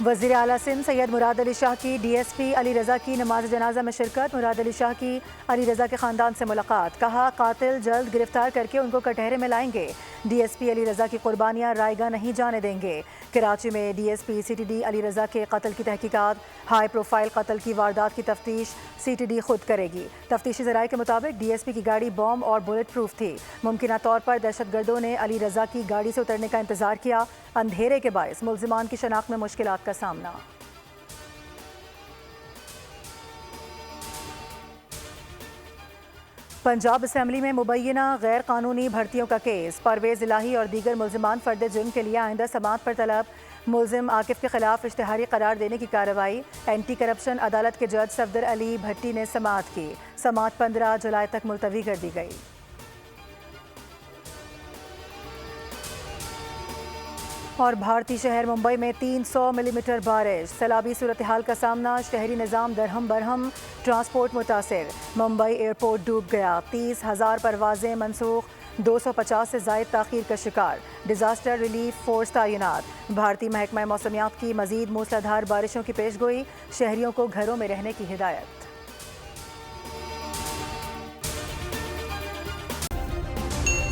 وزیر اعلیٰ سندھ سید مراد علی شاہ کی ڈی ایس پی علی رضا کی نماز جنازہ میں شرکت۔ مراد علی شاہ کی علی رضا کے خاندان سے ملاقات، کہا قاتل جلد گرفتار کر کے ان کو کٹہرے میں لائیں گے۔ ڈی ایس پی علی رضا کی قربانیاں رائے گاہ نہیں جانے دیں گے۔ کراچی میں D S P C T D Ali Raza کے قتل کی تحقیقات، ہائی پروفائل قتل کی واردات کی تفتیش سی ٹی ڈی خود کرے گی۔ تفتیشی ذرائع کے مطابق ڈی ایس پی کی گاڑی بام اور بلٹ پروف تھی۔ ممکنہ طور پر دہشت گردوں نے علی رضا کی گاڑی سے اترنے کا انتظار کیا۔ اندھیرے کے باعث ملزمان کی شناخت میں مشکلات کا سامنا۔ پنجاب اسمبلی میں مبینہ غیر قانونی بھرتیوں کا کیس، پرویز الہی اور دیگر ملزمان فرد جرم کے لیے آئندہ سماعت پر طلب۔ ملزم عاکف کے خلاف اشتہاری قرار دینے کی کارروائی، اینٹی کرپشن عدالت کے جج صفدر علی بھٹی نے سماعت کی۔ سماعت 15 جولائی تک ملتوی کر دی گئی۔ اور بھارتی شہر ممبئی میں 300 ملی میٹر بارش، سیلابی صورتحال کا سامنا، شہری نظام درہم برہم، ٹرانسپورٹ متاثر۔ ممبئی ایئرپورٹ ڈوب گیا، 30,000 پروازیں منسوخ، 250 سے زائد تاخیر کا شکار۔ ڈیزاسٹر ریلیف فورس تعینات۔ بھارتی محکمہ موسمیات کی مزید موسلادھار بارشوں کی پیش گوئی، شہریوں کو گھروں میں رہنے کی ہدایت۔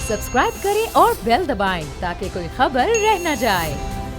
سبسکرائب کریں اور بیل دبائیں تاکہ کوئی خبر رہ نہ جائے۔